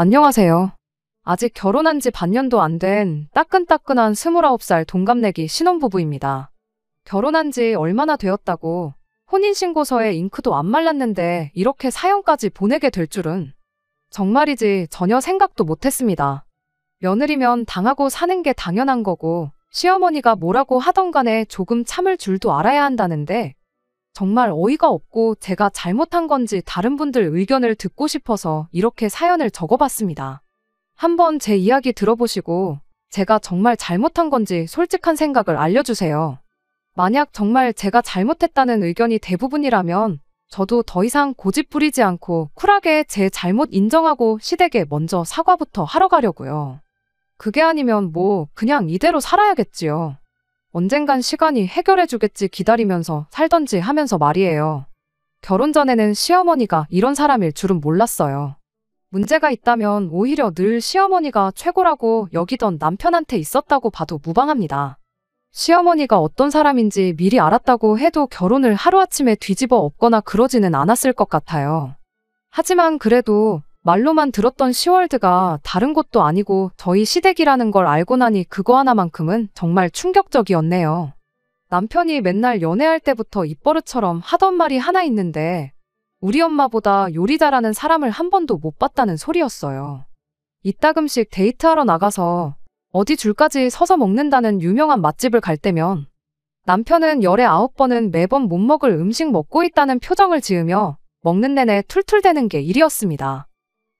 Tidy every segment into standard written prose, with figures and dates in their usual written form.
안녕하세요. 아직 결혼한 지 반년도 안 된 따끈따끈한 29살 동갑내기 신혼부부입니다. 결혼한 지 얼마나 되었다고 혼인신고서에 잉크도 안 말랐는데 이렇게 사연까지 보내게 될 줄은 정말이지 전혀 생각도 못했습니다. 며느리면 당하고 사는 게 당연한 거고 시어머니가 뭐라고 하던 간에 조금 참을 줄도 알아야 한다는데 정말 어이가 없고 제가 잘못한 건지 다른 분들 의견을 듣고 싶어서 이렇게 사연을 적어봤습니다. 한번 제 이야기 들어보시고 제가 정말 잘못한 건지 솔직한 생각을 알려주세요. 만약 정말 제가 잘못했다는 의견이 대부분이라면 저도 더 이상 고집 부리지 않고 쿨하게 제 잘못 인정하고 시댁에 먼저 사과부터 하러 가려고요. 그게 아니면 뭐 그냥 이대로 살아야겠지요. 언젠간 시간이 해결해주겠지 기다리면서 살던지 하면서 말이에요. 결혼 전에는 시어머니가 이런 사람일 줄은 몰랐어요. 문제가 있다면 오히려 늘 시어머니가 최고라고 여기던 남편한테 있었다고 봐도 무방합니다. 시어머니가 어떤 사람인지 미리 알았다고 해도 결혼을 하루아침에 뒤집어 엎거나 그러지는 않았을 것 같아요. 하지만 그래도 말로만 들었던 시월드가 다른 곳도 아니고 저희 시댁이라는 걸 알고 나니 그거 하나만큼은 정말 충격적이었네요. 남편이 맨날 연애할 때부터 입버릇처럼 하던 말이 하나 있는데 우리 엄마보다 요리 잘하는 사람을 한 번도 못 봤다는 소리였어요. 이따금씩 데이트하러 나가서 어디 줄까지 서서 먹는다는 유명한 맛집을 갈 때면 남편은 열에 9번은 매번 못 먹을 음식 먹고 있다는 표정을 지으며 먹는 내내 툴툴대는 게 일이었습니다.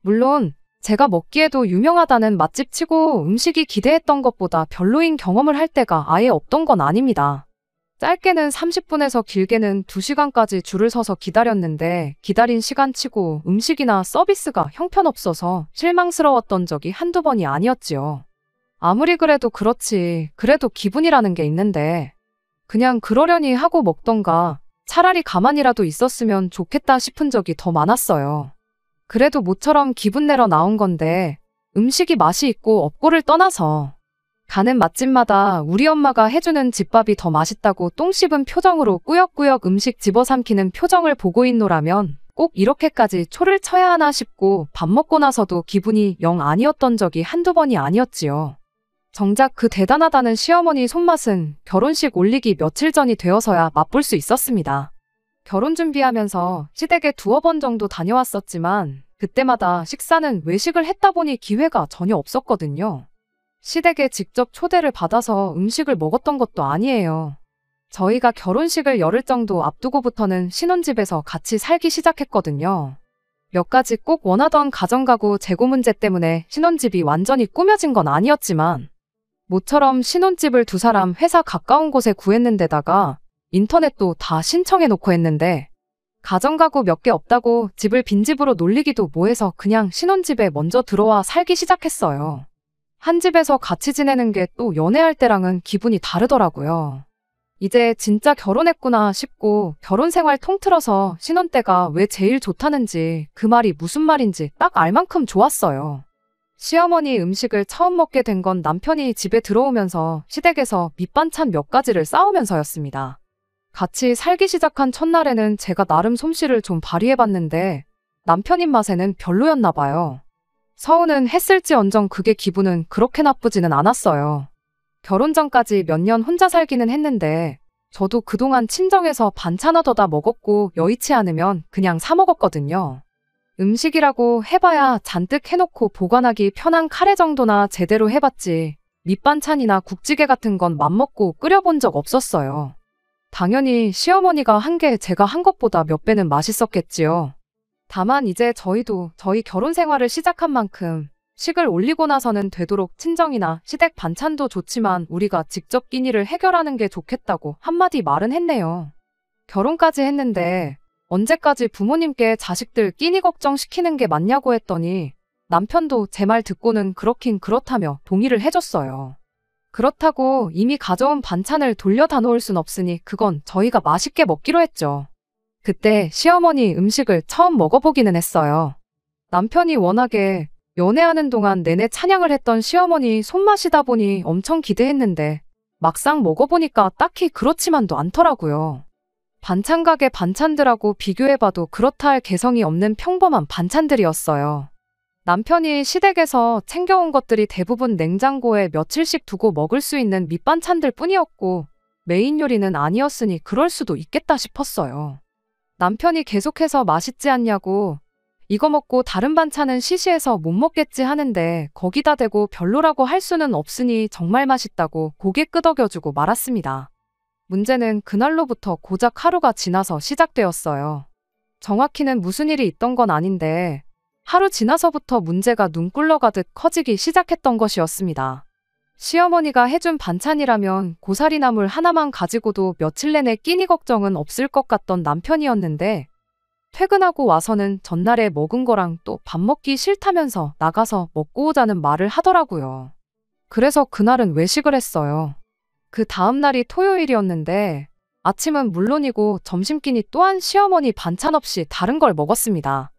물론 제가 먹기에도 유명하다는 맛집 치고 음식이 기대했던 것보다 별로인 경험을 할 때가 아예 없던 건 아닙니다. 짧게는 30분에서 길게는 2시간까지 줄을 서서 기다렸는데 기다린 시간 치고 음식이나 서비스가 형편없어서 실망스러웠던 적이 한두 번이 아니었지요. 아무리 그래도 그렇지 그래도 기분이라는 게 있는데 그냥 그러려니 하고 먹던가 차라리 가만히라도 있었으면 좋겠다 싶은 적이 더 많았어요. 그래도 모처럼 기분 내러 나온 건데 음식이 맛이 있고 없고를 떠나서 가는 맛집마다 우리 엄마가 해주는 집밥이 더 맛있다고 똥 씹은 표정으로 꾸역꾸역 음식 집어삼키는 표정을 보고 있노라면 꼭 이렇게까지 초를 쳐야 하나 싶고 밥 먹고 나서도 기분이 영 아니었던 적이 한두 번이 아니었지요. 정작 그 대단하다는 시어머니 손맛은 결혼식 올리기 며칠 전이 되어서야 맛볼 수 있었습니다. 결혼 준비하면서 시댁에 2번 정도 다녀왔었지만 그때마다 식사는 외식을 했다 보니 기회가 전혀 없었거든요. 시댁에 직접 초대를 받아서 음식을 먹었던 것도 아니에요. 저희가 결혼식을 열흘 정도 앞두고부터는 신혼집에서 같이 살기 시작했거든요. 몇 가지 꼭 원하던 가정가구 재고 문제 때문에 신혼집이 완전히 꾸며진 건 아니었지만 모처럼 신혼집을 2사람 회사 가까운 곳에 구했는데다가 인터넷도 다 신청해놓고 했는데 가정가구 몇 개 없다고 집을 빈집으로 놀리기도 뭐해서 그냥 신혼집에 먼저 들어와 살기 시작했어요. 한 집에서 같이 지내는 게 또 연애할 때랑은 기분이 다르더라고요. 이제 진짜 결혼했구나 싶고 결혼 생활 통틀어서 신혼 때가 왜 제일 좋다는지 그 말이 무슨 말인지 딱 알 만큼 좋았어요. 시어머니 음식을 처음 먹게 된 건 남편이 집에 들어오면서 시댁에서 밑반찬 몇 가지를 싸우면서였습니다. 같이 살기 시작한 첫날에는 제가 나름 솜씨를 좀 발휘해봤는데 남편 입맛에는 별로였나 봐요. 서운은 했을지언정 그게 기분은 그렇게 나쁘지는 않았어요. 결혼 전까지 몇 년 혼자 살기는 했는데 저도 그동안 친정에서 반찬 얻어다 먹었고 여의치 않으면 그냥 사 먹었거든요. 음식이라고 해봐야 잔뜩 해놓고 보관하기 편한 카레 정도나 제대로 해봤지 밑반찬이나 국찌개 같은 건 맘먹고 끓여본 적 없었어요. 당연히 시어머니가 한 게 제가 한 것보다 몇 배는 맛있었겠지요. 다만 이제 저희도 저희 결혼 생활을 시작한 만큼 식을 올리고 나서는 되도록 친정이나 시댁 반찬도 좋지만 우리가 직접 끼니를 해결하는 게 좋겠다고 한마디 말은 했네요. 결혼까지 했는데 언제까지 부모님께 자식들 끼니 걱정시키는 게 맞냐고 했더니 남편도 제 말 듣고는 그렇긴 그렇다며 동의를 해줬어요. 그렇다고 이미 가져온 반찬을 돌려다 놓을 순 없으니 그건 저희가 맛있게 먹기로 했죠. 그때 시어머니 음식을 처음 먹어보기는 했어요. 남편이 워낙에 연애하는 동안 내내 찬양을 했던 시어머니 손맛이다 보니 엄청 기대했는데 막상 먹어보니까 딱히 그렇지만도 않더라고요. 반찬 가게 반찬들하고 비교해봐도 그렇다 할 개성이 없는 평범한 반찬들이었어요. 남편이 시댁에서 챙겨온 것들이 대부분 냉장고에 며칠씩 두고 먹을 수 있는 밑반찬들 뿐이었고 메인 요리는 아니었으니 그럴 수도 있겠다 싶었어요. 남편이 계속해서 맛있지 않냐고 이거 먹고 다른 반찬은 시시해서 못 먹겠지 하는데 거기다 대고 별로라고 할 수는 없으니 정말 맛있다고 고개 끄덕여주고 말았습니다. 문제는 그날로부터 고작 하루가 지나서 시작되었어요. 정확히는 무슨 일이 있던 건 아닌데 하루 지나서부터 문제가 눈 꿀러가듯 커지기 시작했던 것이었습니다. 시어머니가 해준 반찬이라면 고사리나물 하나만 가지고도 며칠 내내 끼니 걱정은 없을 것 같던 남편이었는데 퇴근하고 와서는 전날에 먹은 거랑 또 밥 먹기 싫다면서 나가서 먹고 오자는 말을 하더라고요. 그래서 그날은 외식을 했어요. 그 다음 날이 토요일이었는데 아침은 물론이고 점심끼니 또한 시어머니 반찬 없이 다른 걸 먹었습니다.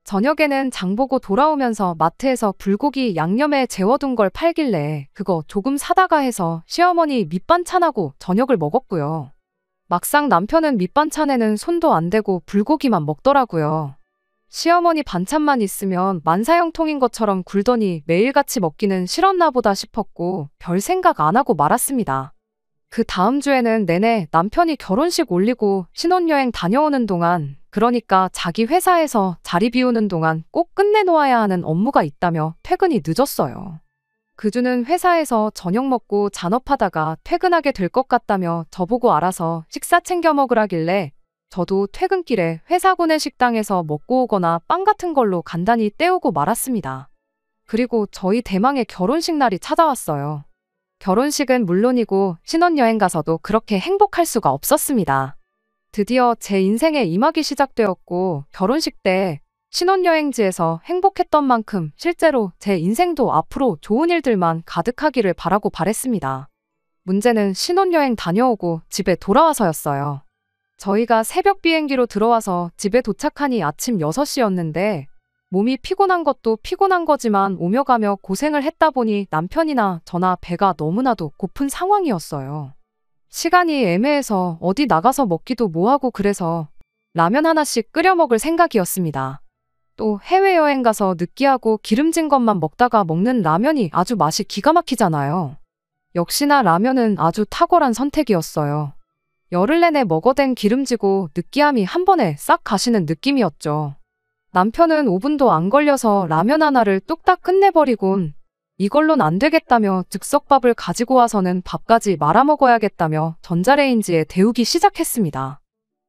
저녁에는 장보고 돌아오면서 마트에서 불고기 양념에 재워둔 걸 팔길래 그거 조금 사다가 해서 시어머니 밑반찬하고 저녁을 먹었고요. 막상 남편은 밑반찬에는 손도 안 대고 불고기만 먹더라고요. 시어머니 반찬만 있으면 만사형통인 것처럼 굴더니 매일같이 먹기는 싫었나 보다 싶었고 별 생각 안 하고 말았습니다. 그 다음 주에는 내내 남편이 결혼식 올리고 신혼여행 다녀오는 동안 그러니까 자기 회사에서 자리 비우는 동안 꼭 끝내놓아야 하는 업무가 있다며 퇴근이 늦었어요. 그 주는 회사에서 저녁 먹고 잔업하다가 퇴근하게 될 것 같다며 저보고 알아서 식사 챙겨 먹으라길래 저도 퇴근길에 회사 구내 식당에서 먹고 오거나 빵 같은 걸로 간단히 때우고 말았습니다. 그리고 저희 대망의 결혼식 날이 찾아왔어요. 결혼식은 물론이고 신혼여행 가서도 그렇게 행복할 수가 없었습니다. 드디어 제 인생의 임학이 시작되었고 결혼식 때 신혼여행지에서 행복했던 만큼 실제로 제 인생도 앞으로 좋은 일들만 가득하기를 바라고 바랬습니다. 문제는 신혼여행 다녀오고 집에 돌아와서였어요. 저희가 새벽 비행기로 들어와서 집에 도착하니 아침 6시였는데 몸이 피곤한 것도 피곤한 거지만 오며 가며 고생을 했다 보니 남편이나 저나 배가 너무나도 고픈 상황이었어요. 시간이 애매해서 어디 나가서 먹기도 뭐하고 그래서 라면 하나씩 끓여 먹을 생각이었습니다. 또 해외여행 가서 느끼하고 기름진 것만 먹다가 먹는 라면이 아주 맛이 기가 막히잖아요. 역시나 라면은 아주 탁월한 선택이었어요. 열흘 내내 먹어댄 기름지고 느끼함이 한 번에 싹 가시는 느낌이었죠. 남편은 5분도 안 걸려서 라면 하나를 뚝딱 끝내버리곤 이걸론 안 되겠다며 즉석밥을 가지고 와서는 밥까지 말아먹어야겠다며 전자레인지에 데우기 시작했습니다.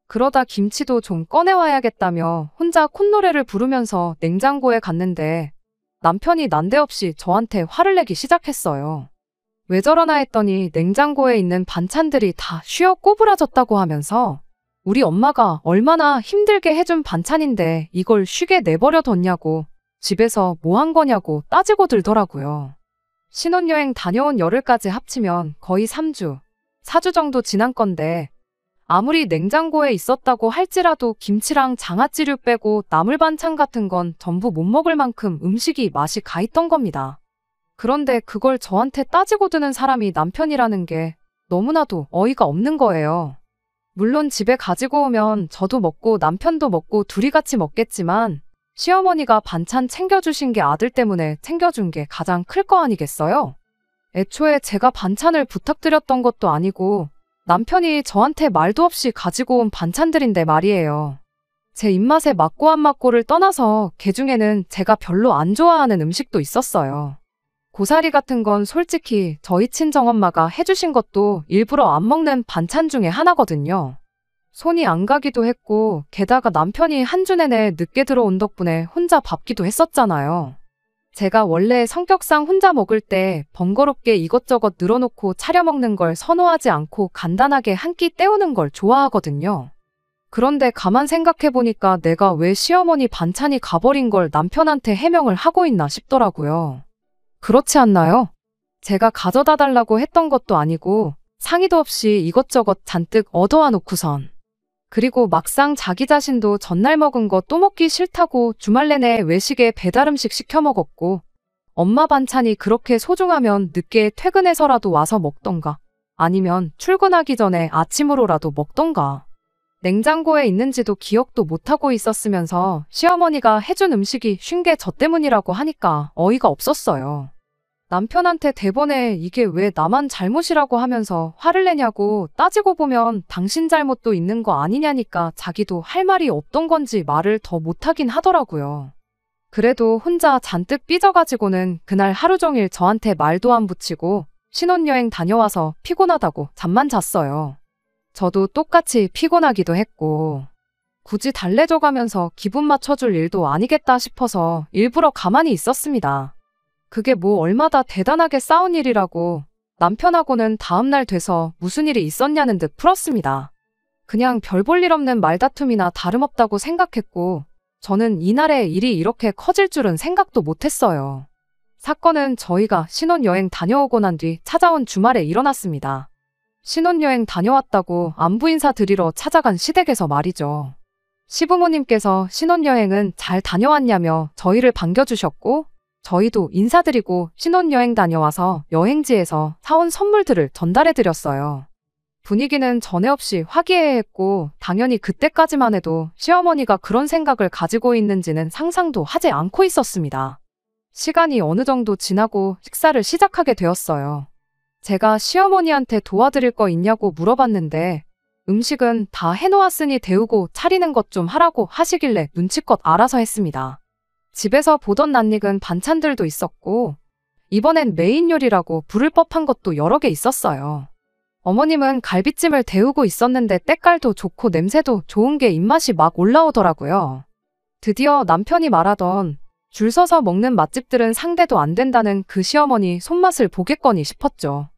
그러다 김치도 좀 꺼내와야겠다며 혼자 콧노래를 부르면서 냉장고에 갔는데 남편이 난데없이 저한테 화를 내기 시작했어요. 왜 저러나 했더니 냉장고에 있는 반찬들이 다 쉬어 꼬부라졌다고 하면서 우리 엄마가 얼마나 힘들게 해준 반찬인데 이걸 쉬게 내버려 뒀냐고 집에서 뭐 한 거냐고 따지고 들더라고요. 신혼여행 다녀온 열흘까지 합치면 거의 3주, 4주 정도 지난 건데 아무리 냉장고에 있었다고 할지라도 김치랑 장아찌류 빼고 나물 반찬 같은 건 전부 못 먹을 만큼 음식이 맛이 가 있던 겁니다. 그런데 그걸 저한테 따지고 드는 사람이 남편이라는 게 너무나도 어이가 없는 거예요. 물론 집에 가지고 오면 저도 먹고 남편도 먹고 둘이 같이 먹겠지만 시어머니가 반찬 챙겨주신 게 아들 때문에 챙겨준 게 가장 클 거 아니겠어요? 애초에 제가 반찬을 부탁드렸던 것도 아니고 남편이 저한테 말도 없이 가지고 온 반찬들인데 말이에요. 제 입맛에 맞고 안 맞고를 떠나서 그중에는 제가 별로 안 좋아하는 음식도 있었어요. 고사리 같은 건 솔직히 저희 친정엄마가 해주신 것도 일부러 안 먹는 반찬 중에 하나거든요. 손이 안 가기도 했고 게다가 남편이 한 주 내내 늦게 들어온 덕분에 혼자 밟기도 했었잖아요. 제가 원래 성격상 혼자 먹을 때 번거롭게 이것저것 늘어놓고 차려 먹는 걸 선호하지 않고 간단하게 한 끼 때우는 걸 좋아하거든요. 그런데 가만 생각해보니까 내가 왜 시어머니 반찬이 가버린 걸 남편한테 해명을 하고 있나 싶더라고요. 그렇지 않나요? 제가 가져다 달라고 했던 것도 아니고 상의도 없이 이것저것 잔뜩 얻어와 놓고선 그리고 막상 자기 자신도 전날 먹은 거 또 먹기 싫다고 주말 내내 외식에 배달음식 시켜 먹었고 엄마 반찬이 그렇게 소중하면 늦게 퇴근해서라도 와서 먹던가 아니면 출근하기 전에 아침으로라도 먹던가 냉장고에 있는지도 기억도 못하고 있었으면서 시어머니가 해준 음식이 쉰 게 저 때문이라고 하니까 어이가 없었어요. 남편한테 대번에 이게 왜 나만 잘못이라고 하면서 화를 내냐고 따지고 보면 당신 잘못도 있는 거 아니냐니까 자기도 할 말이 없던 건지 말을 더 못하긴 하더라고요. 그래도 혼자 잔뜩 삐져가지고는 그날 하루 종일 저한테 말도 안 붙이고 신혼여행 다녀와서 피곤하다고 잠만 잤어요. 저도 똑같이 피곤하기도 했고 굳이 달래줘가면서 기분 맞춰줄 일도 아니겠다 싶어서 일부러 가만히 있었습니다. 그게 뭐 얼마나 대단하게 싸운 일이라고 남편하고는 다음날 돼서 무슨 일이 있었냐는 듯 풀었습니다. 그냥 별 볼 일 없는 말다툼이나 다름없다고 생각했고 저는 이날에 일이 이렇게 커질 줄은 생각도 못했어요. 사건은 저희가 신혼여행 다녀오고 난 뒤 찾아온 주말에 일어났습니다. 신혼여행 다녀왔다고 안부 인사 드리러 찾아간 시댁에서 말이죠. 시부모님께서 신혼여행은 잘 다녀왔냐며 저희를 반겨주셨고 저희도 인사드리고 신혼여행 다녀와서 여행지에서 사온 선물들을 전달해드렸어요. 분위기는 전에 없이 화기애애했고 당연히 그때까지만 해도 시어머니가 그런 생각을 가지고 있는지는 상상도 하지 않고 있었습니다. 시간이 어느 정도 지나고 식사를 시작하게 되었어요. 제가 시어머니한테 도와드릴 거 있냐고 물어봤는데 음식은 다 해놓았으니 데우고 차리는 것 좀 하라고 하시길래 눈치껏 알아서 했습니다. 집에서 보던 낯익은 반찬들도 있었고 이번엔 메인 요리라고 부를 법한 것도 여러 개 있었어요. 어머님은 갈비찜을 데우고 있었는데 때깔도 좋고 냄새도 좋은 게 입맛이 막 올라오더라고요. 드디어 남편이 말하던 줄 서서 먹는 맛집들은 상대도 안 된다는 그 시어머니 손맛을 보겠거니 싶었죠.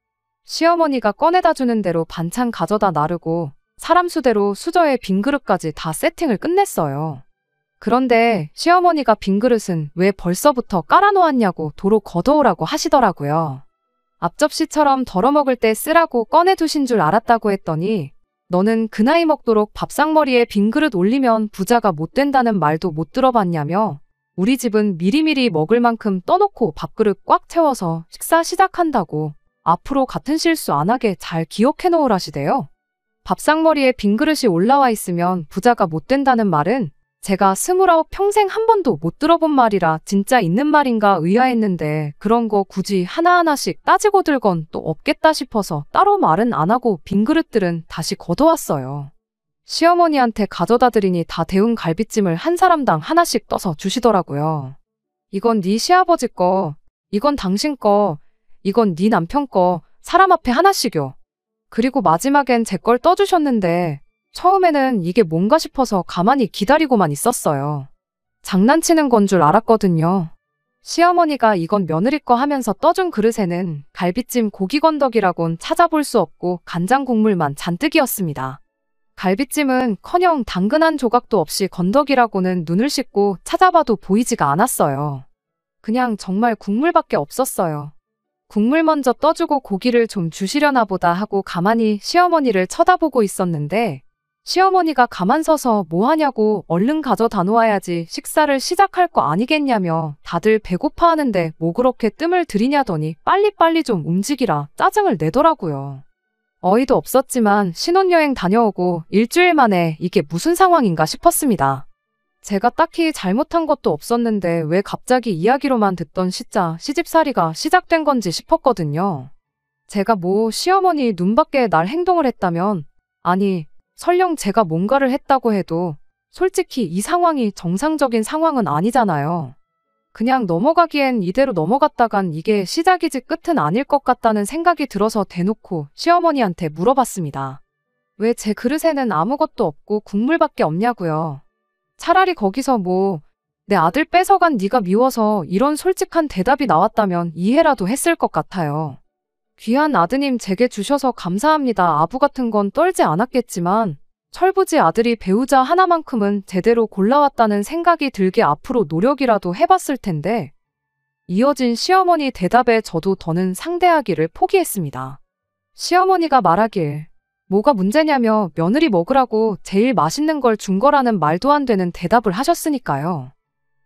시어머니가 꺼내다 주는 대로 반찬 가져다 나르고 사람 수대로 수저에 빈 그릇까지 다 세팅을 끝냈어요. 그런데 시어머니가 빈 그릇은 왜 벌써부터 깔아놓았냐고 도로 걷어오라고 하시더라고요. 앞접시처럼 덜어먹을 때 쓰라고 꺼내두신 줄 알았다고 했더니 너는 그 나이 먹도록 밥상머리에 빈 그릇 올리면 부자가 못 된다는 말도 못 들어봤냐며 우리 집은 미리미리 먹을 만큼 떠놓고 밥그릇 꽉 채워서 식사 시작한다고 앞으로 같은 실수 안 하게 잘 기억해 놓으라시대요. 밥상머리에 빈 그릇이 올라와 있으면 부자가 못 된다는 말은 제가 29 평생 한 번도 못 들어본 말이라 진짜 있는 말인가 의아했는데 그런 거 굳이 하나하나씩 따지고 들건 또 없겠다 싶어서 따로 말은 안 하고 빈 그릇들은 다시 걷어왔어요. 시어머니한테 가져다 드리니 다 데운 갈비찜을 한 사람당 하나씩 떠서 주시더라고요. 이건 네 시아버지 거, 이건 당신 거, 이건 네 남편 거, 사람 앞에 하나씩요. 그리고 마지막엔 제 걸 떠주셨는데 처음에는 이게 뭔가 싶어서 가만히 기다리고만 있었어요. 장난치는 건 줄 알았거든요. 시어머니가 이건 며느리 거 하면서 떠준 그릇에는 갈비찜 고기 건더기라곤 찾아볼 수 없고 간장 국물만 잔뜩이었습니다. 갈비찜은커녕 당근 한 조각도 없이 건더기라고는 눈을 씻고 찾아봐도 보이지가 않았어요. 그냥 정말 국물밖에 없었어요. 국물 먼저 떠주고 고기를 좀 주시려나 보다 하고 가만히 시어머니를 쳐다보고 있었는데 시어머니가 가만 서서 뭐 하냐고 얼른 가져다 놓아야지 식사를 시작할 거 아니겠냐며 다들 배고파하는데 뭐 그렇게 뜸을 들이냐더니 빨리빨리 좀 움직이라 짜증을 내더라고요. 어이도 없었지만 신혼여행 다녀오고 일주일 만에 이게 무슨 상황인가 싶었습니다. 제가 딱히 잘못한 것도 없었는데 왜 갑자기 이야기로만 듣던 시집살이가 시작된 건지 싶었거든요. 제가 뭐 시어머니 눈밖에 날 행동을 했다면 아니 설령 제가 뭔가를 했다고 해도 솔직히 이 상황이 정상적인 상황은 아니잖아요. 그냥 넘어가기엔 이대로 넘어갔다간 이게 시작이지 끝은 아닐 것 같다는 생각이 들어서 대놓고 시어머니한테 물어봤습니다. 왜 제 그릇에는 아무것도 없고 국물밖에 없냐고요. 차라리 거기서 뭐 내 아들 뺏어간 네가 미워서 이런 솔직한 대답이 나왔다면 이해라도 했을 것 같아요. 귀한 아드님 제게 주셔서 감사합니다. 아부 같은 건 떨지 않았겠지만 철부지 아들이 배우자 하나만큼은 제대로 골라왔다는 생각이 들게 앞으로 노력이라도 해봤을 텐데 이어진 시어머니 대답에 저도 더는 상대하기를 포기했습니다. 시어머니가 말하길 뭐가 문제냐며 며느리 먹으라고 제일 맛있는 걸 준 거라는 말도 안 되는 대답을 하셨으니까요.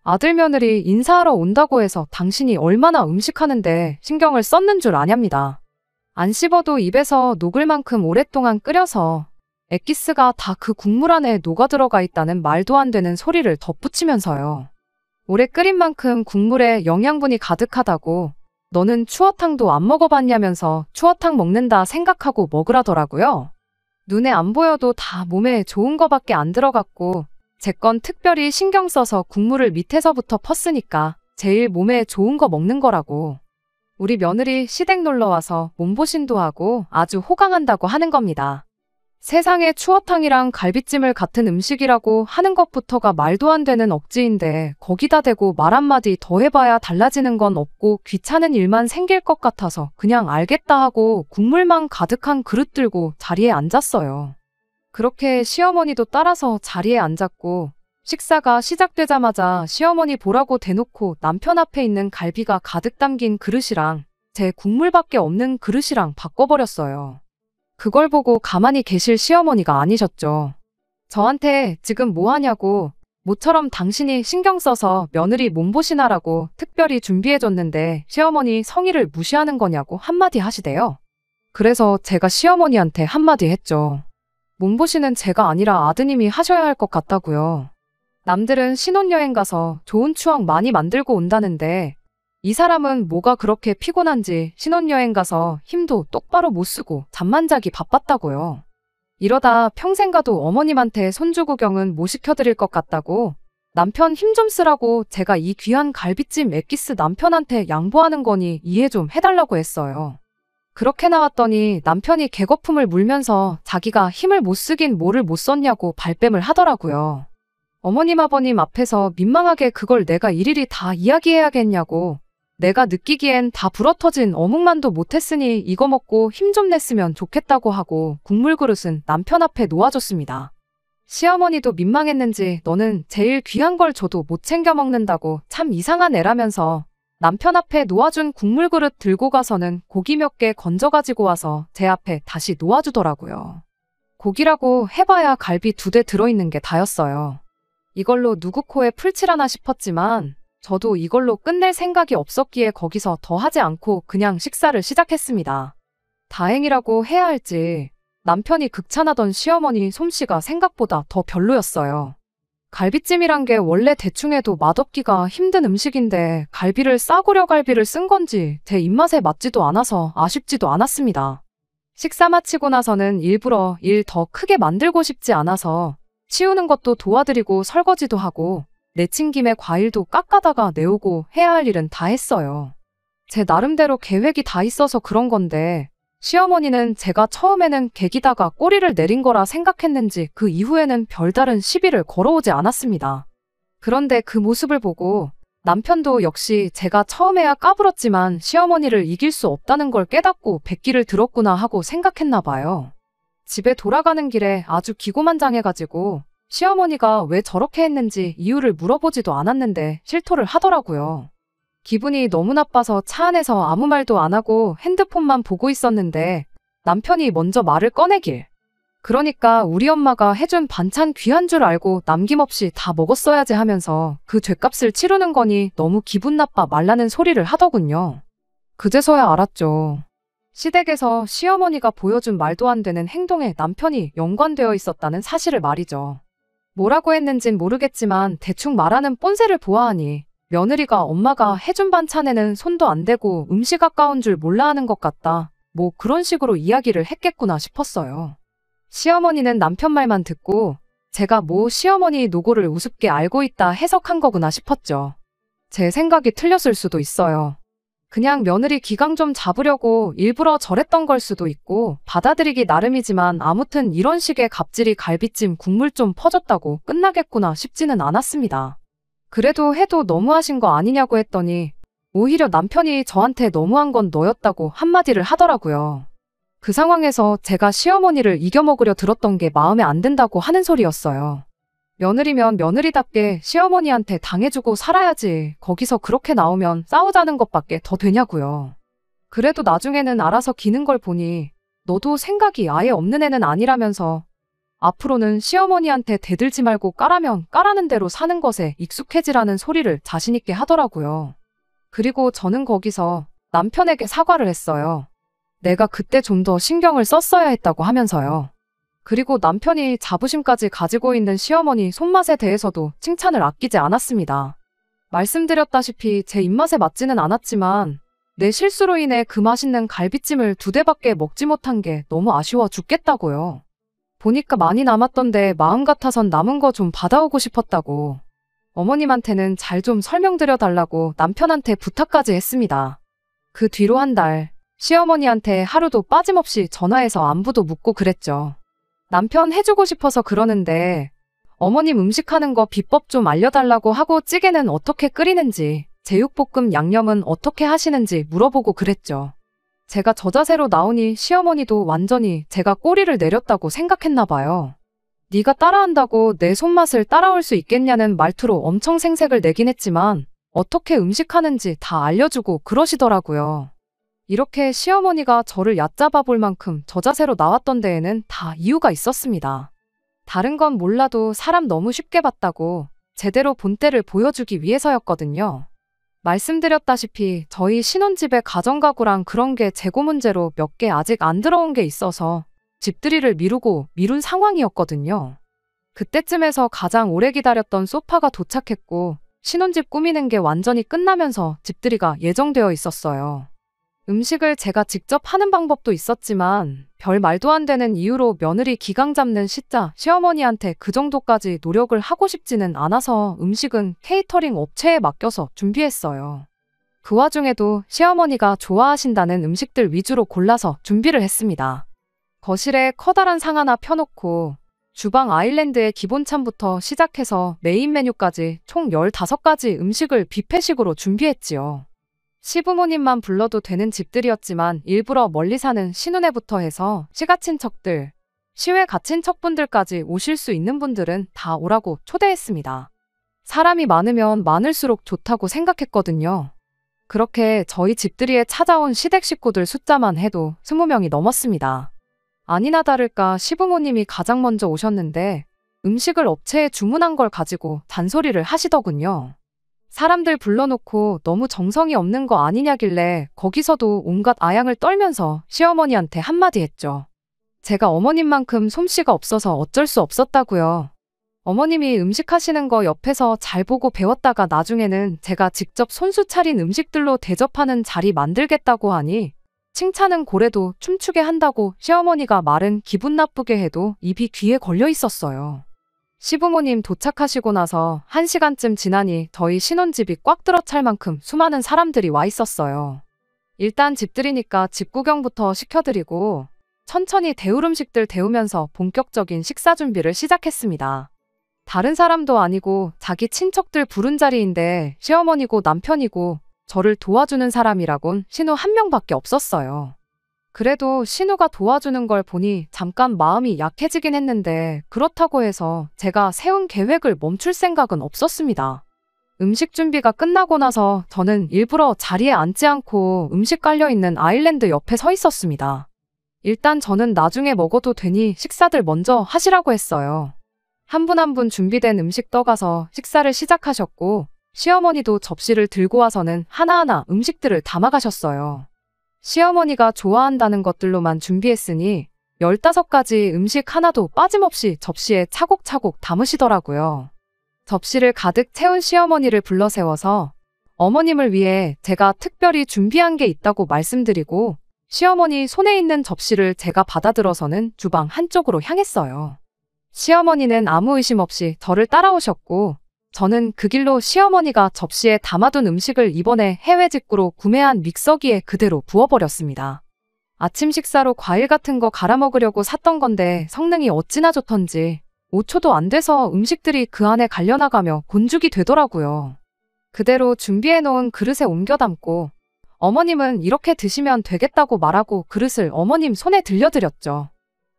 아들 며느리 인사하러 온다고 해서 당신이 얼마나 음식하는데 신경을 썼는 줄 아냐입니다. 안 씹어도 입에서 녹을 만큼 오랫동안 끓여서 엑기스가 다 그 국물 안에 녹아들어가 있다는 말도 안 되는 소리를 덧붙이면서요. 오래 끓인 만큼 국물에 영양분이 가득하다고 너는 추어탕도 안 먹어봤냐면서 추어탕 먹는다 생각하고 먹으라더라고요. 눈에 안 보여도 다 몸에 좋은 거밖에 안 들어갔고 제 건 특별히 신경 써서 국물을 밑에서부터 펐으니까 제일 몸에 좋은 거 먹는 거라고. 우리 며느리 시댁 놀러와서 몸보신도 하고 아주 호강한다고 하는 겁니다. 세상에 추어탕이랑 갈비찜을 같은 음식이라고 하는 것부터가 말도 안 되는 억지인데 거기다 대고 말 한마디 더 해봐야 달라지는 건 없고 귀찮은 일만 생길 것 같아서 그냥 알겠다 하고 국물만 가득한 그릇 들고 자리에 앉았어요. 그렇게 시어머니도 따라서 자리에 앉았고 식사가 시작되자마자 시어머니 보라고 대놓고 남편 앞에 있는 갈비가 가득 담긴 그릇이랑 제 국물밖에 없는 그릇이랑 바꿔버렸어요. 그걸 보고 가만히 계실 시어머니가 아니셨죠. 저한테 지금 뭐 하냐고, 모처럼 당신이 신경 써서 며느리 몸보신하라고 특별히 준비해줬는데 시어머니 성의를 무시하는 거냐고 한마디 하시대요. 그래서 제가 시어머니한테 한마디 했죠. 몸보신은 제가 아니라 아드님이 하셔야 할 것 같다고요. 남들은 신혼여행 가서 좋은 추억 많이 만들고 온다는데 이 사람은 뭐가 그렇게 피곤한지 신혼여행 가서 힘도 똑바로 못 쓰고 잠만 자기 바빴다고요. 이러다 평생 가도 어머님한테 손주 구경은 못 시켜드릴 것 같다고 남편 힘 좀 쓰라고 제가 이 귀한 갈비찜 엑기스 남편한테 양보하는 거니 이해 좀 해달라고 했어요. 그렇게 나왔더니 남편이 개거품을 물면서 자기가 힘을 못 쓰긴 뭐를 못 썼냐고 발뺌을 하더라고요. 어머님 아버님 앞에서 민망하게 그걸 내가 일일이 다 이야기해야겠냐고 내가 느끼기엔 다 불어터진 어묵만도 못했으니 이거 먹고 힘 좀 냈으면 좋겠다고 하고 국물 그릇은 남편 앞에 놓아줬습니다. 시어머니도 민망했는지 너는 제일 귀한 걸 줘도 못 챙겨 먹는다고 참 이상한 애라면서 남편 앞에 놓아준 국물 그릇 들고 가서는 고기 몇 개 건져가지고 와서 제 앞에 다시 놓아주더라고요. 고기라고 해봐야 갈비 2대 들어있는 게 다였어요. 이걸로 누구 코에 풀칠하나 싶었지만 저도 이걸로 끝낼 생각이 없었기에 거기서 더 하지 않고 그냥 식사를 시작했습니다. 다행이라고 해야 할지 남편이 극찬하던 시어머니 솜씨가 생각보다 더 별로였어요. 갈비찜이란 게 원래 대충 해도 맛없기가 힘든 음식인데 갈비를 싸구려 갈비를 쓴 건지 제 입맛에 맞지도 않아서 아쉽지도 않았습니다. 식사 마치고 나서는 일부러 일 더 크게 만들고 싶지 않아서 치우는 것도 도와드리고 설거지도 하고 내친 김에 과일도 깎아다가 내오고 해야 할 일은 다 했어요. 제 나름대로 계획이 다 있어서 그런 건데 시어머니는 제가 처음에는 객이다가 꼬리를 내린 거라 생각했는지 그 이후에는 별다른 시비를 걸어오지 않았습니다. 그런데 그 모습을 보고 남편도 역시 제가 처음에야 까불었지만 시어머니를 이길 수 없다는 걸 깨닫고 백기를 들었구나 하고 생각했나 봐요. 집에 돌아가는 길에 아주 기고만장해가지고 시어머니가 왜 저렇게 했는지 이유를 물어보지도 않았는데 실토를 하더라고요. 기분이 너무 나빠서 차 안에서 아무 말도 안 하고 핸드폰만 보고 있었는데 남편이 먼저 말을 꺼내길. 그러니까 우리 엄마가 해준 반찬 귀한 줄 알고 남김없이 다 먹었어야지 하면서 그 죗값을 치르는 거니 너무 기분 나빠 말라는 소리를 하더군요. 그제서야 알았죠. 시댁에서 시어머니가 보여준 말도 안 되는 행동에 남편이 연관되어 있었다는 사실을 말이죠. 뭐라고 했는진 모르겠지만 대충 말하는 뻔세를 보아하니 며느리가 엄마가 해준 반찬에는 손도 안 대고 음식 아까운 줄 몰라 하는 것 같다. 뭐 그런 식으로 이야기를 했겠구나 싶었어요. 시어머니는 남편 말만 듣고 제가 뭐 시어머니 노고를 우습게 알고 있다 해석한 거구나 싶었죠. 제 생각이 틀렸을 수도 있어요. 그냥 며느리 기강 좀 잡으려고 일부러 저랬던 걸 수도 있고 받아들이기 나름이지만 아무튼 이런 식의 갑질이 갈비찜 국물 좀 퍼졌다고 끝나겠구나 싶지는 않았습니다. 그래도 해도 너무하신 거 아니냐고 했더니 오히려 남편이 저한테 너무한 건 너였다고 한마디를 하더라고요. 그 상황에서 제가 시어머니를 이겨먹으려 들었던 게 마음에 안 든다고 하는 소리였어요. 며느리면 며느리답게 시어머니한테 당해주고 살아야지 거기서 그렇게 나오면 싸우자는 것밖에 더 되냐고요. 그래도 나중에는 알아서 기는 걸 보니 너도 생각이 아예 없는 애는 아니라면서 앞으로는 시어머니한테 대들지 말고 까라면 까라는 대로 사는 것에 익숙해지라는 소리를 자신있게 하더라고요. 그리고 저는 거기서 남편에게 사과를 했어요. 내가 그때 좀 더 신경을 썼어야 했다고 하면서요. 그리고 남편이 자부심까지 가지고 있는 시어머니 손맛에 대해서도 칭찬을 아끼지 않았습니다. 말씀드렸다시피 제 입맛에 맞지는 않았지만 내 실수로 인해 그 맛있는 갈비찜을 2대밖에 먹지 못한 게 너무 아쉬워 죽겠다고요. 보니까 많이 남았던데 마음 같아선 남은 거 좀 받아오고 싶었다고. 어머님한테는 잘 좀 설명드려 달라고 남편한테 부탁까지 했습니다. 그 뒤로 한 달, 시어머니한테 하루도 빠짐없이 전화해서 안부도 묻고 그랬죠. 남편 해주고 싶어서 그러는데 어머님 음식하는 거 비법 좀 알려달라고 하고 찌개는 어떻게 끓이는지, 제육볶음 양념은 어떻게 하시는지 물어보고 그랬죠. 제가 저자세로 나오니 시어머니도 완전히 제가 꼬리를 내렸다고 생각했나 봐요. 네가 따라한다고 내 손맛을 따라올 수 있겠냐는 말투로 엄청 생색을 내긴 했지만 어떻게 음식하는지 다 알려주고 그러시더라고요. 이렇게 시어머니가 저를 얕잡아 볼 만큼 저자세로 나왔던 데에는 다 이유가 있었습니다. 다른 건 몰라도 사람 너무 쉽게 봤다고 제대로 본때를 보여주기 위해서였거든요. 말씀드렸다시피 저희 신혼집에 가정가구랑 그런 게 재고 문제로 몇 개 아직 안 들어온 게 있어서 집들이를 미룬 상황이었거든요. 그때쯤에서 가장 오래 기다렸던 소파가 도착했고 신혼집 꾸미는 게 완전히 끝나면서 집들이가 예정되어 있었어요. 음식을 제가 직접 하는 방법도 있었지만 별 말도 안 되는 이유로 며느리 기강 잡는 시어머니한테 그 정도까지 노력을 하고 싶지는 않아서 음식은 케이터링 업체에 맡겨서 준비했어요. 그 와중에도 시어머니가 좋아하신다는 음식들 위주로 골라서 준비를 했습니다. 거실에 커다란 상 하나 펴놓고 주방 아일랜드의 기본찬부터 시작해서 메인 메뉴까지 총 15가지 음식을 뷔페식으로 준비했지요. 시부모님만 불러도 되는 집들이었지만 일부러 멀리 사는 신혼애부터 해서 시가친척들, 시외 가친척분들까지 오실 수 있는 분들은 다 오라고 초대했습니다. 사람이 많으면 많을수록 좋다고 생각했거든요. 그렇게 저희 집들이에 찾아온 시댁 식구들 숫자만 해도 20명이 넘었습니다. 아니나 다를까 시부모님이 가장 먼저 오셨는데 음식을 업체에 주문한 걸 가지고 잔소리를 하시더군요. 사람들 불러놓고 너무 정성이 없는 거 아니냐길래 거기서도 온갖 아양을 떨면서 시어머니한테 한마디 했죠. 제가 어머님만큼 솜씨가 없어서 어쩔 수 없었다고요. 어머님이 음식 하시는 거 옆에서 잘 보고 배웠다가 나중에는 제가 직접 손수 차린 음식들로 대접하는 자리 만들겠다고 하니 칭찬은 고래도 춤추게 한다고 시어머니가 말은 기분 나쁘게 해도 입이 귀에 걸려 있었어요. 시부모님 도착하시고 나서 1시간쯤 지나니 저희 신혼집이 꽉 들어찰 만큼 수많은 사람들이 와 있었어요. 일단 집들이니까 집 구경부터 시켜드리고 천천히 데울 음식들 데우면서 본격적인 식사 준비를 시작했습니다. 다른 사람도 아니고 자기 친척들 부른 자리인데 시어머니고 남편이고 저를 도와주는 사람이라곤 신우 한 명밖에 없었어요. 그래도 신우가 도와주는 걸 보니 잠깐 마음이 약해지긴 했는데 그렇다고 해서 제가 세운 계획을 멈출 생각은 없었습니다. 음식 준비가 끝나고 나서 저는 일부러 자리에 앉지 않고 음식 깔려있는 아일랜드 옆에 서 있었습니다. 일단 저는 나중에 먹어도 되니 식사들 먼저 하시라고 했어요. 한 분 한 분 준비된 음식 떠가서 식사를 시작하셨고 시어머니도 접시를 들고 와서는 하나하나 음식들을 담아가셨어요. 시어머니가 좋아한다는 것들로만 준비했으니 15가지 음식 하나도 빠짐없이 접시에 차곡차곡 담으시더라고요. 접시를 가득 채운 시어머니를 불러 세워서 어머님을 위해 제가 특별히 준비한 게 있다고 말씀드리고 시어머니 손에 있는 접시를 제가 받아들어서는 주방 한쪽으로 향했어요. 시어머니는 아무 의심 없이 저를 따라오셨고 저는 그 길로 시어머니가 접시에 담아둔 음식을 이번에 해외 직구로 구매한 믹서기에 그대로 부어버렸습니다. 아침 식사로 과일 같은 거 갈아 먹으려고 샀던 건데 성능이 어찌나 좋던지 5초도 안 돼서 음식들이 그 안에 갈려나가며 곤죽이 되더라고요. 그대로 준비해놓은 그릇에 옮겨 담고 어머님은 이렇게 드시면 되겠다고 말하고 그릇을 어머님 손에 들려드렸죠.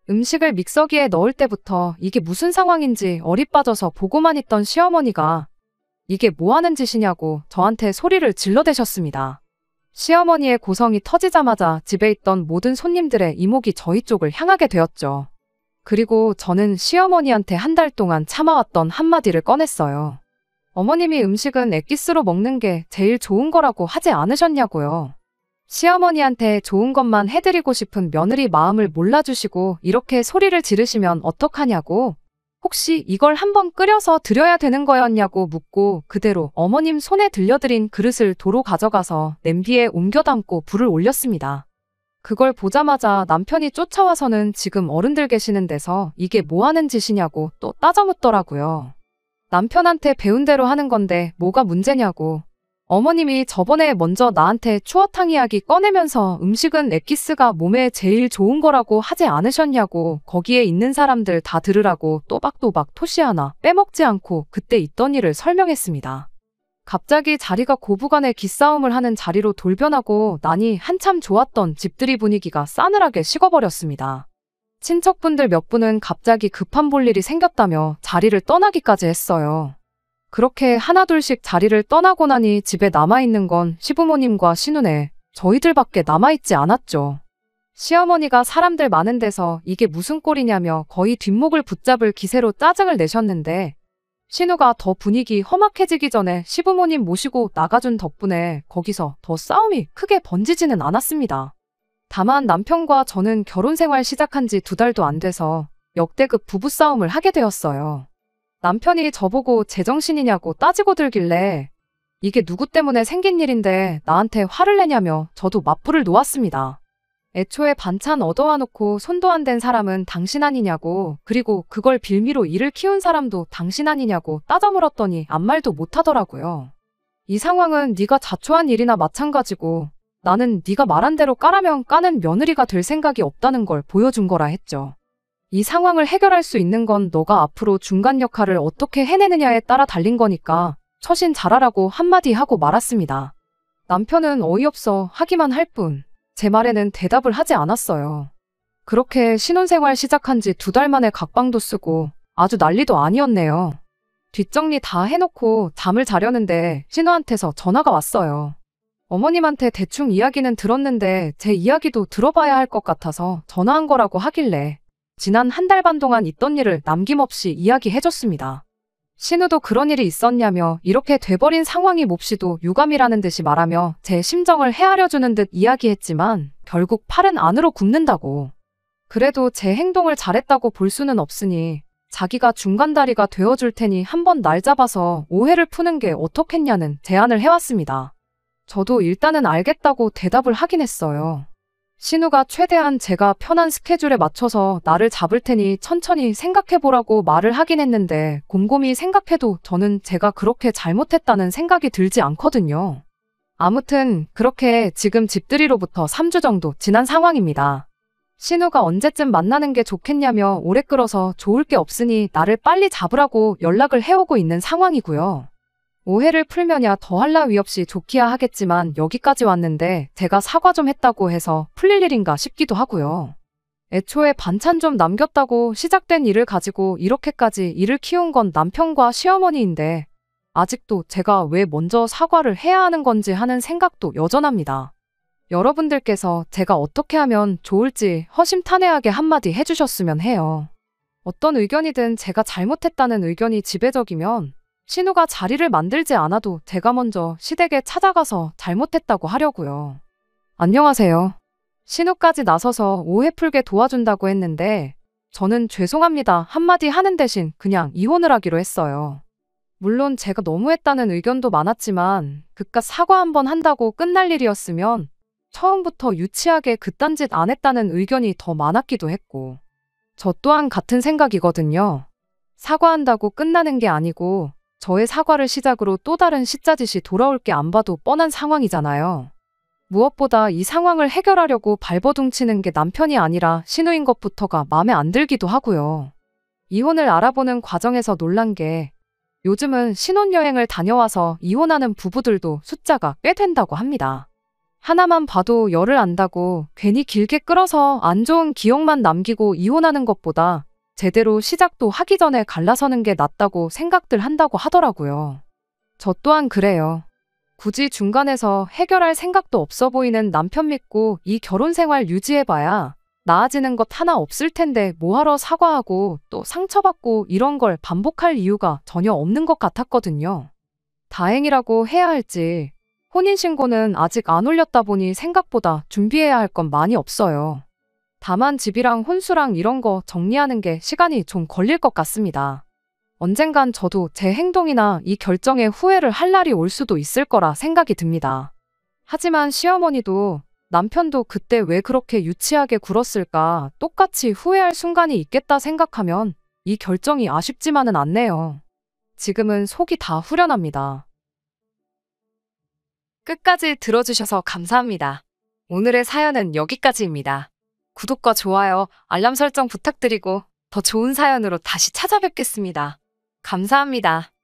음식을 믹서기에 넣을 때부터 이게 무슨 상황인지 어리 빠져서 보고만 있던 시어머니가 이게 뭐 하는 짓이냐고 저한테 소리를 질러대셨습니다. 시어머니의 고성이 터지자마자 집에 있던 모든 손님들의 이목이 저희 쪽을 향하게 되었죠. 그리고 저는 시어머니한테 한 달 동안 참아왔던 한마디를 꺼냈어요. 어머님이 음식은 액기스로 먹는 게 제일 좋은 거라고 하지 않으셨냐고요. 시어머니한테 좋은 것만 해드리고 싶은 며느리 마음을 몰라주시고 이렇게 소리를 지르시면 어떡하냐고. 혹시 이걸 한번 끓여서 드려야 되는 거였냐고 묻고 그대로 어머님 손에 들려드린 그릇을 도로 가져가서 냄비에 옮겨 담고 불을 올렸습니다. 그걸 보자마자 남편이 쫓아와서는 지금 어른들 계시는 데서 이게 뭐 하는 짓이냐고 또 따져묻더라고요. 남편한테 배운 대로 하는 건데 뭐가 문제냐고. 어머님이 저번에 먼저 나한테 추어탕 이야기 꺼내면서 음식은 엑기스가 몸에 제일 좋은 거라고 하지 않으셨냐고. 거기에 있는 사람들 다 들으라고 또박또박 토시 하나 빼먹지 않고 그때 있던 일을 설명했습니다. 갑자기 자리가 고부간에 기싸움을 하는 자리로 돌변하고 나니 한참 좋았던 집들이 분위기가 싸늘하게 식어버렸습니다. 친척분들 몇 분은 갑자기 급한 볼일이 생겼다며 자리를 떠나기까지 했어요. 그렇게 하나둘씩 자리를 떠나고 나니 집에 남아있는 건 시부모님과 시누네, 저희들밖에 남아있지 않았죠. 시어머니가 사람들 많은 데서 이게 무슨 꼴이냐며 거의 뒷목을 붙잡을 기세로 짜증을 내셨는데 신우가 더 분위기 험악해지기 전에 시부모님 모시고 나가준 덕분에 거기서 더 싸움이 크게 번지지는 않았습니다. 다만 남편과 저는 결혼 생활 시작한 지 2달도 안 돼서 역대급 부부싸움을 하게 되었어요. 남편이 저보고 제정신이냐고 따지고 들길래 이게 누구 때문에 생긴 일인데 나한테 화를 내냐며 저도 맞불을 놓았습니다. 애초에 반찬 얻어와 놓고 손도 안 댄 사람은 당신 아니냐고, 그리고 그걸 빌미로 일을 키운 사람도 당신 아니냐고 따져 물었더니 아무 말도 못하더라고요. 이 상황은 네가 자초한 일이나 마찬가지고 나는 네가 말한 대로 까라면 까는 며느리가 될 생각이 없다는 걸 보여준 거라 했죠. 이 상황을 해결할 수 있는 건 너가 앞으로 중간 역할을 어떻게 해내느냐에 따라 달린 거니까 처신 잘하라고 한마디 하고 말았습니다. 남편은 어이없어 하기만 할 뿐 제 말에는 대답을 하지 않았어요. 그렇게 신혼생활 시작한 지 2달 만에 각방도 쓰고 아주 난리도 아니었네요. 뒷정리 다 해놓고 잠을 자려는데 신우한테서 전화가 왔어요. 어머님한테 대충 이야기는 들었는데 제 이야기도 들어봐야 할 것 같아서 전화한 거라고 하길래 지난 1달 반 동안 있던 일을 남김없이 이야기해줬습니다. 신우도 그런 일이 있었냐며 이렇게 돼버린 상황이 몹시도 유감이라는 듯이 말하며 제 심정을 헤아려주는 듯 이야기했지만 결국 팔은 안으로 굽는다고. 그래도 제 행동을 잘했다고 볼 수는 없으니 자기가 중간다리가 되어줄 테니 한번 날 잡아서 오해를 푸는 게 어떻겠냐는 제안을 해왔습니다. 저도 일단은 알겠다고 대답을 하긴 했어요. 신우가 최대한 제가 편한 스케줄에 맞춰서 나를 잡을 테니 천천히 생각해보라고 말을 하긴 했는데 곰곰이 생각해도 저는 제가 그렇게 잘못했다는 생각이 들지 않거든요. 아무튼 그렇게 지금 집들이로부터 3주 정도 지난 상황입니다. 신우가 언제쯤 만나는 게 좋겠냐며 오래 끌어서 좋을 게 없으니 나를 빨리 잡으라고 연락을 해오고 있는 상황이고요. 오해를 풀면야 더할 나위 없이 좋기야 하겠지만 여기까지 왔는데 제가 사과 좀 했다고 해서 풀릴 일인가 싶기도 하고요. 애초에 반찬 좀 남겼다고 시작된 일을 가지고 이렇게까지 일을 키운 건 남편과 시어머니인데 아직도 제가 왜 먼저 사과를 해야 하는 건지 하는 생각도 여전합니다. 여러분들께서 제가 어떻게 하면 좋을지 허심탄회하게 한마디 해주셨으면 해요. 어떤 의견이든 제가 잘못했다는 의견이 지배적이면 신우가 자리를 만들지 않아도 제가 먼저 시댁에 찾아가서 잘못했다고 하려고요. 안녕하세요. 신우까지 나서서 오해 풀게 도와준다고 했는데 저는 죄송합니다 한마디 하는 대신 그냥 이혼을 하기로 했어요. 물론 제가 너무했다는 의견도 많았지만 그깟 사과 한번 한다고 끝날 일이었으면 처음부터 유치하게 그딴 짓 안 했다는 의견이 더 많았기도 했고 저 또한 같은 생각이거든요. 사과한다고 끝나는 게 아니고 저의 사과를 시작으로 또 다른 시짜짓이 돌아올 게 안 봐도 뻔한 상황이잖아요. 무엇보다 이 상황을 해결하려고 발버둥치는 게 남편이 아니라 신우인 것부터가 마음에 안 들기도 하고요. 이혼을 알아보는 과정에서 놀란 게 요즘은 신혼여행을 다녀와서 이혼하는 부부들도 숫자가 꽤 된다고 합니다. 하나만 봐도 열을 안다고 괜히 길게 끌어서 안 좋은 기억만 남기고 이혼하는 것보다 제대로 시작도 하기 전에 갈라서는 게 낫다고 생각들 한다고 하더라고요. 저 또한 그래요. 굳이 중간에서 해결할 생각도 없어 보이는 남편 믿고 이 결혼 생활 유지해봐야 나아지는 것 하나 없을 텐데 뭐하러 사과하고 또 상처받고 이런 걸 반복할 이유가 전혀 없는 것 같았거든요. 다행이라고 해야 할지 혼인신고는 아직 안 올렸다 보니 생각보다 준비해야 할 건 많이 없어요. 다만 집이랑 혼수랑 이런 거 정리하는 게 시간이 좀 걸릴 것 같습니다. 언젠간 저도 제 행동이나 이 결정에 후회를 할 날이 올 수도 있을 거라 생각이 듭니다. 하지만 시어머니도 남편도 그때 왜 그렇게 유치하게 굴었을까 똑같이 후회할 순간이 있겠다 생각하면 이 결정이 아쉽지만은 않네요. 지금은 속이 다 후련합니다. 끝까지 들어주셔서 감사합니다. 오늘의 사연은 여기까지입니다. 구독과 좋아요, 알람 설정 부탁드리고 더 좋은 사연으로 다시 찾아뵙겠습니다. 감사합니다.